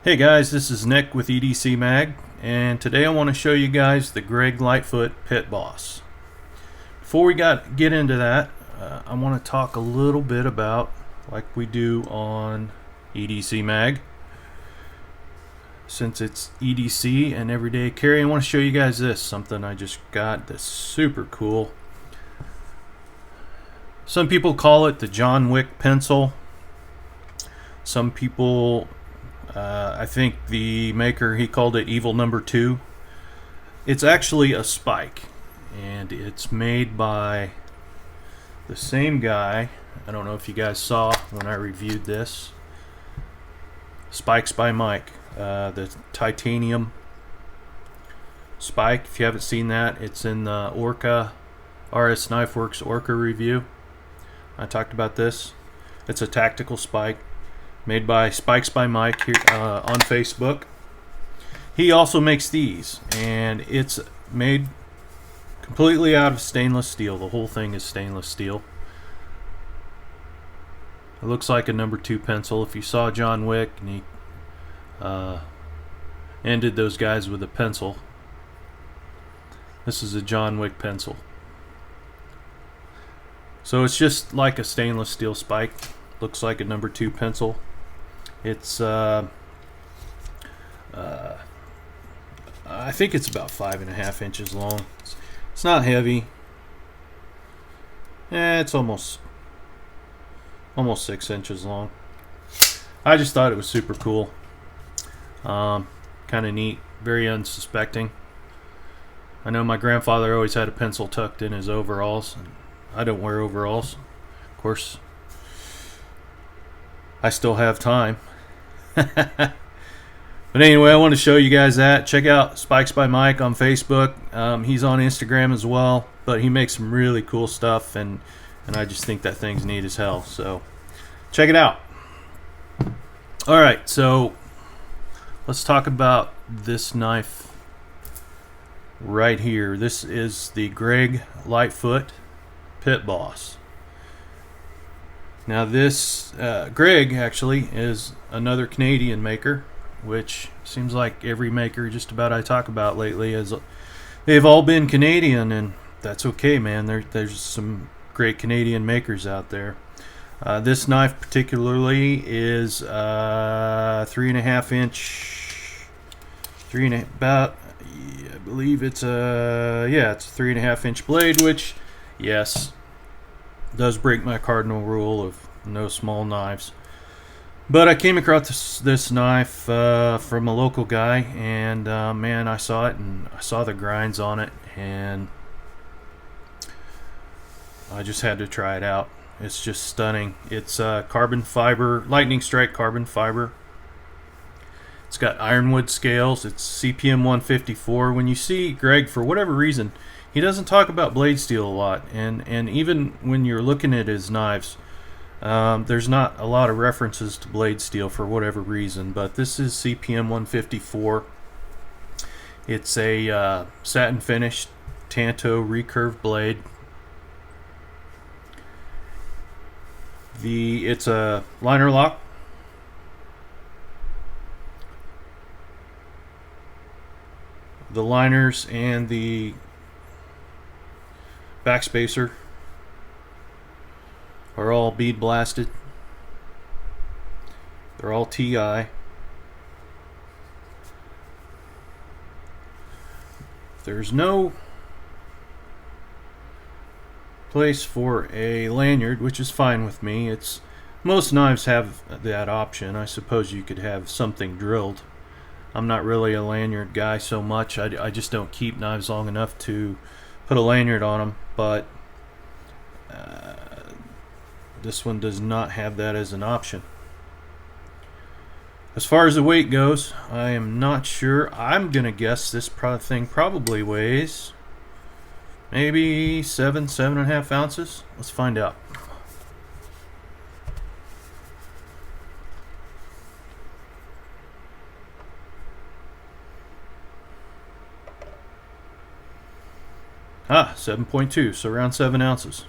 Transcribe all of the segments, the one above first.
Hey guys, this is Nick with EDC Mag, and today I want to show you guys the Greg Lightfoot Pit Boss. Before we get into that, I want to talk a little bit about, like we do on EDC Mag, since it's EDC and everyday carry. I want to show you guys this, something I just got that's super cool. Some people call it the John Wick pencil. Some people I think the maker, he called it Evil Number 2. It's actually a spike, and it's made by the same guy. I don't know if you guys saw when I reviewed this. Spikes by Mike, the titanium spike. If you haven't seen that, it's in the Orca RS Knife Works Orca review. I talked about this. It's a tactical spike made by Spikes by Mike here on Facebook. He also makes these, and it's made completely out of stainless steel. The whole thing is stainless steel. It looks like a number 2 pencil. If you saw John Wick and he ended those guys with a pencil, this is a John Wick pencil. So it's just like a stainless steel spike. Looks like a number 2 pencil. It's I think it's about 5.5 inches long. It's not heavy. It's almost 6 inches long. I just thought it was super cool. Kind of neat, very unsuspecting. I know my grandfather always had a pencil tucked in his overalls. I don't wear overalls, of course. I still have time. But anyway, I want to show you guys that. Check out Spikes by Mike on Facebook. He's on Instagram as well, but he makes some really cool stuff, and I just think that thing's neat as hell. So check it out. Alright, so let's talk about this knife right here. This is the Greg Lightfoot Pit Boss. Now this Greg actually is another Canadian maker, which seems like every maker just about I talk about lately is they've all been Canadian, and that's okay, man. There's some great Canadian makers out there. This knife particularly is 3.5 inch, about, I believe it's it's a 3.5 inch blade, which yes, does break my cardinal rule of no small knives. But I came across this knife from a local guy, and man, I saw it and I saw the grinds on it, and I just had to try it out. It's just stunning. It's carbon fiber, lightning strike carbon fiber. It's got ironwood scales. It's CPM 154. When you see Greg, for whatever reason, he doesn't talk about blade steel a lot, and even when you're looking at his knives, there's not a lot of references to blade steel for whatever reason. But this is CPM 154. It's a satin finished Tanto recurve blade. It's a liner lock. The liners and the backspacer are all bead blasted. They're all TI. There's no place for a lanyard, which is fine with me. Most knives have that option. I suppose you could have something drilled. I'm not really a lanyard guy so much. I just don't keep knives long enough to put a lanyard on them, but this one does not have that as an option. As far as the weight goes, I am not sure. I'm gonna guess this thing probably weighs maybe 7.5 ounces. Let's find out. Ah, 7.2, so around 7 ounces.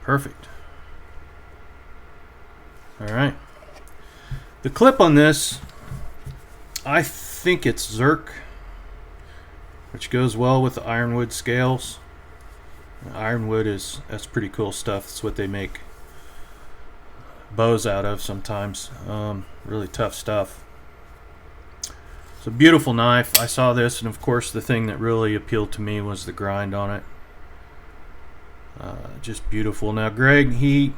Perfect. Alright. The clip on this I think it's Zerk, which goes well with the ironwood scales. Ironwood that's pretty cool stuff. It's what they make bows out of sometimes. Really tough stuff. It's a beautiful knife. I saw this, and of course the thing that really appealed to me was the grind on it. Just beautiful. Now Greg, he's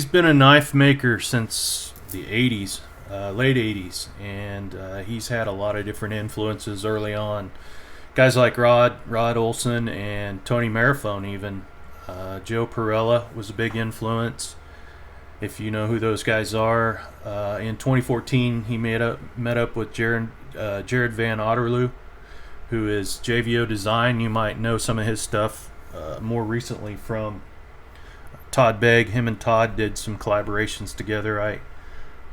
been a knife maker since the 80s, late 80s, and he's had a lot of different influences early on. Guys like Rod Olson and Tony Marifone even. Joe Perella was a big influence, if you know who those guys are. In 2014, he met up with Jared Van Otterloo, who is JVO Design. You might know some of his stuff more recently from Todd Begg. Him and Todd did some collaborations together.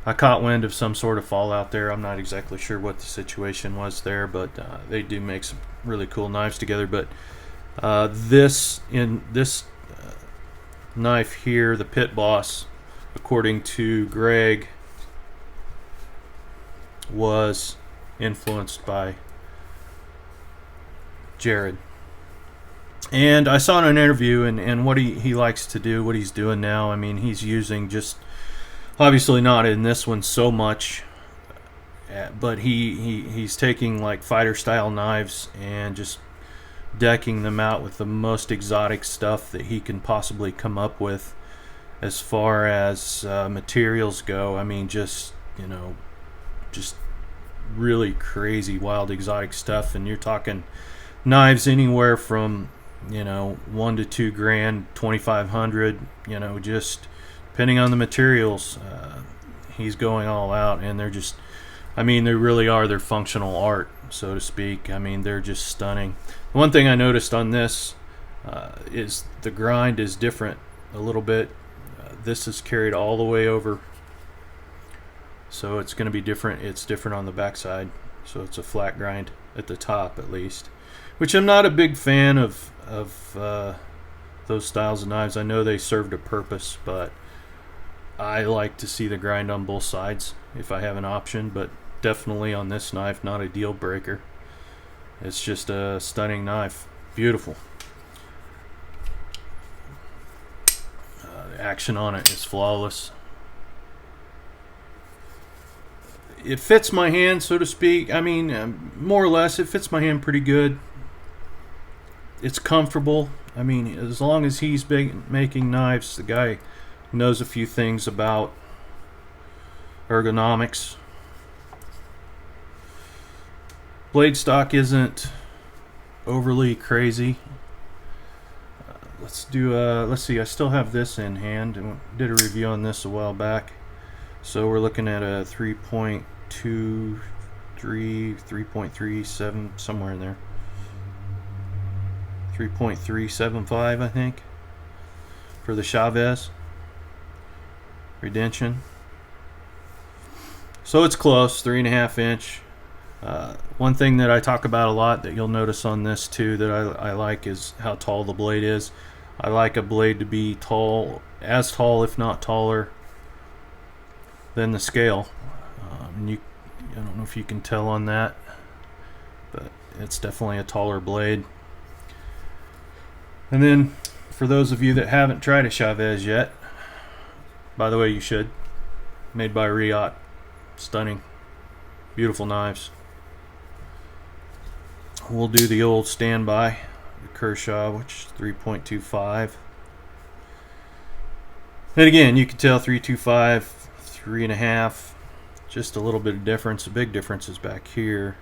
I caught wind of some sort of fallout there. I'm not exactly sure what the situation was there, but they do make some really cool knives together. But this knife here, the Pit Boss, according to Greg, was influenced by Jared. And I saw in an interview and what he likes to do, what he's doing now. I mean, he's using just, obviously not in this one so much, but he's taking like fighter style knives and just decking them out with the most exotic stuff that he can possibly come up with as far as materials go. I mean, just really crazy, wild, exotic stuff. And you're talking knives anywhere from $1 to $2 grand, 2,500. Just depending on the materials. He's going all out, and they're just, I mean, they really are their functional art, so to speak. I mean, they're just stunning. One thing I noticed on this is the grind is different a little bit. This is carried all the way over, so it's going to be different. It's different on the backside, so it's a flat grind at the top at least, which I'm not a big fan of those styles of knives. I know they served a purpose, but I like to see the grind on both sides if I have an option. But definitely on this knife, not a deal breaker. It's just a stunning knife. Beautiful. The action on it is flawless. It fits my hand, so to speak. I mean, more or less, it fits my hand pretty good. It's comfortable. I mean, as long as he's making knives, the guy knows a few things about ergonomics. Blade stock isn't overly crazy. Let's see, I still have this in hand, and did a review on this a while back. So we're looking at a 3.23, 3.37, somewhere in there. 3.375, I think, for the Chavez Redemption. So it's close, 3.5 inch. One thing that I talk about a lot that you'll notice on this too that I like is how tall the blade is. I like a blade to be tall, as tall if not taller than the scale. I don't know if you can tell on that, but it's definitely a taller blade. And then for those of you that haven't tried a Chavez yet, by the way, you should. Made by Riot. Stunning. Beautiful knives. We'll do the old standby, the Kershaw, which is 3.25. And again, you can tell 3.25, 3.5, just a little bit of difference. The big difference is back here.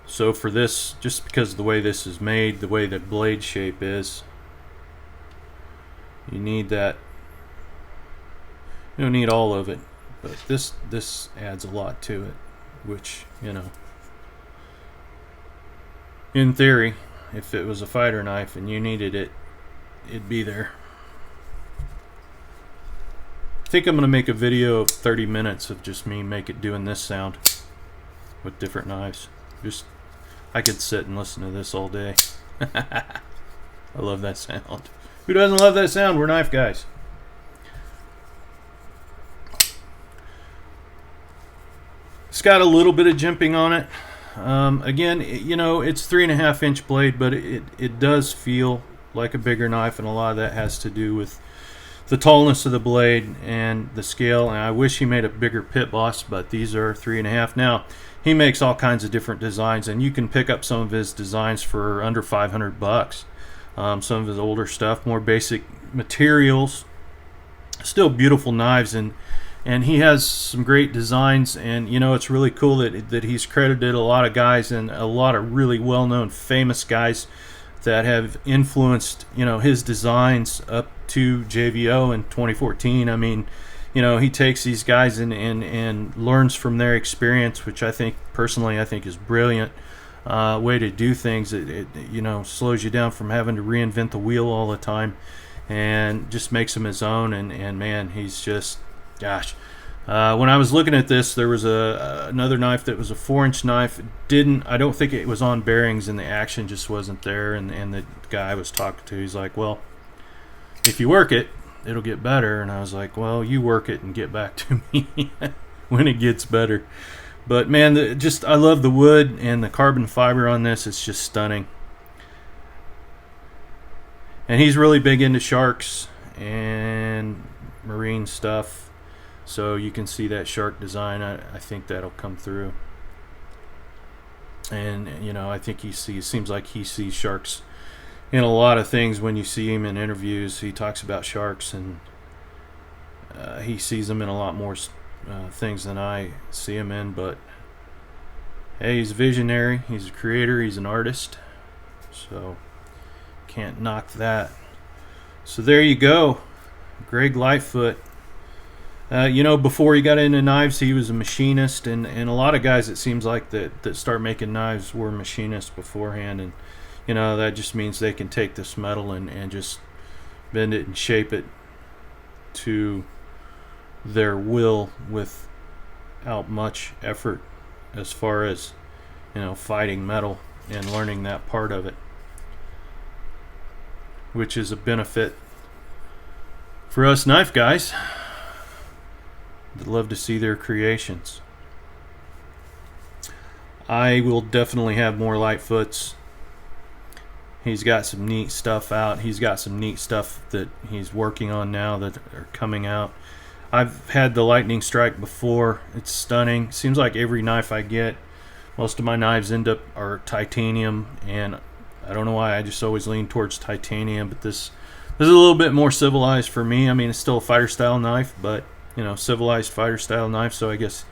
So for this, just because of the way this is made, the way that blade shape is, you need that. You don't need all of it, but this adds a lot to it, which, in theory, if it was a fighter knife and you needed it, it'd be there. I think I'm going to make a video of 30 minutes of just me doing this sound with different knives. I could sit and listen to this all day. I love that sound. Who doesn't love that sound? We're knife guys. It's got a little bit of jimping on it. Again, you know, it's 3.5-inch blade, but it does feel like a bigger knife, and a lot of that has to do with the tallness of the blade and the scale. And I wish he made a bigger Pit Boss, but these are 3.5. Now, he makes all kinds of different designs, and you can pick up some of his designs for under $500. Some of his older stuff, more basic materials, still beautiful knives, and he has some great designs. And you know, it's really cool that he's credited a lot of guys, and a lot of really well-known famous guys that have influenced, you know, his designs up to JVO in 2014. I mean, you know, he takes these guys and learns from their experience, which I think personally is brilliant way to do things. It you know, slows you down from having to reinvent the wheel all the time, and just makes him his own. And man, he's just, gosh. When I was looking at this, there was another knife that was a 4-inch knife. I don't think it was on bearings, and the action just wasn't there. And the guy I was talking to, he's like, well, if you work it, it'll get better. And I was like, well, you work it and get back to me when it gets better. But man, I love the wood and the carbon fiber on this. It's just stunning. And he's really big into sharks and marine stuff. So you can see that shark design. I think that'll come through. And you know, I think it seems like he sees sharks in a lot of things. When you see him in interviews, he talks about sharks, and he sees them in a lot more things than I see him in. But hey, he's a visionary, he's a creator, he's an artist, so can't knock that. So there you go, Greg Lightfoot. You know, before he got into knives, he was a machinist, and a lot of guys, it seems like, that start making knives were machinists beforehand. And you know, that just means they can take this metal and just bend it and shape it to their will without much effort, as far as, you know, fighting metal and learning that part of it, which is a benefit for us knife guys that love to see their creations. I will definitely have more Lightfoots. He's got some neat stuff out. He's got some neat stuff that he's working on now that are coming out. I've had the Lightning Strike before. It's stunning. Seems like every knife I get, most of my knives are titanium, and I don't know why, I just always lean towards titanium. But this is a little bit more civilized for me. I mean, it's still a fighter style knife, but you know, civilized fighter style knife. So I guess,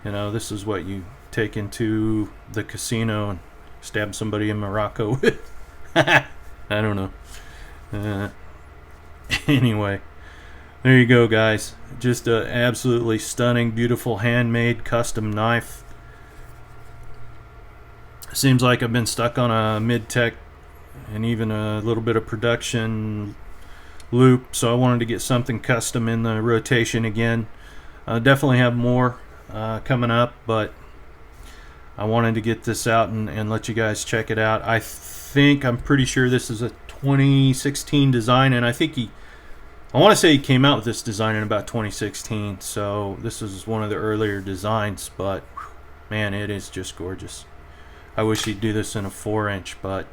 you know, this is what you take into the casino and stab somebody in Morocco with. I don't know. Anyway, there you go, guys. Just a absolutely stunning, beautiful, handmade, custom knife. Seems like I've been stuck on a mid-tech and even a little bit of production loop, so I wanted to get something custom in the rotation again. Definitely have more coming up, but I wanted to get this out and let you guys check it out. I'm pretty sure this is a 2016 design, and I want to say he came out with this design in about 2016, so this is one of the earlier designs. But man, it is just gorgeous. I wish he'd do this in a 4-inch, but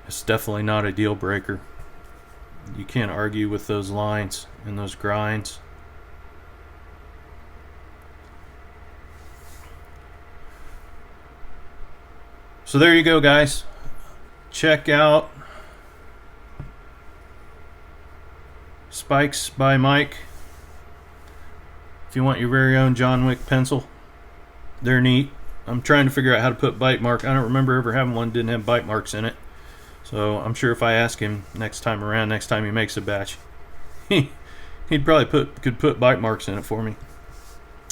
it's definitely not a deal breaker. You can't argue with those lines and those grinds. So there you go, guys. Check out Spikes by Mike if you want your very own John Wick pencil. They're neat. I'm trying to figure out how to put bite mark. I don't remember ever having one that didn't have bite marks in it. So I'm sure if I ask him next time he makes a batch, he'd probably could put bite marks in it for me.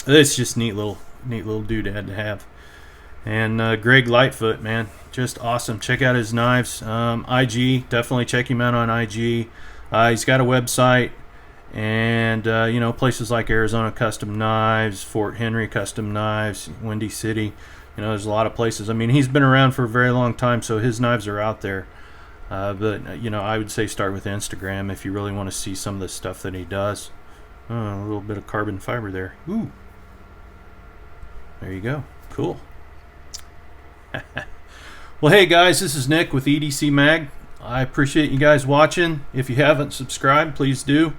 It's just neat little doodad to have. And Greg Lightfoot, man, just awesome. Check out his knives. IG, definitely check him out on IG. He's got a website, and you know, places like Arizona Custom Knives, Fort Henry Custom Knives, Windy City. You know, there's a lot of places. I mean, he's been around for a very long time, so his knives are out there. But you know, I would say start with Instagram if you really want to see some of the stuff that he does. A little bit of carbon fiber there. Ooh. There you go. Cool. Well, hey guys, this is Nick with EDC Mag. I appreciate you guys watching. If you haven't subscribed, please do.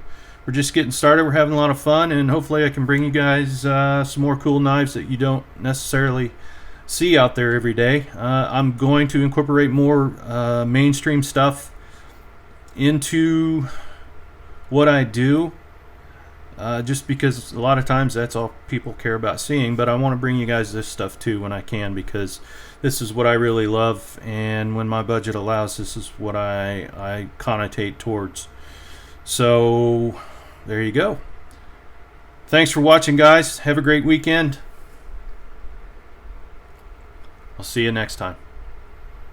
We're just getting started. We're having a lot of fun, and hopefully I can bring you guys some more cool knives that you don't necessarily see out there every day. I'm going to incorporate more mainstream stuff into what I do, just because a lot of times that's all people care about seeing, but I want to bring you guys this stuff too when I can, because this is what I really love, and when my budget allows, this is what I connotate towards. So there you go. Thanks for watching, guys. Have a great weekend. I'll see you next time.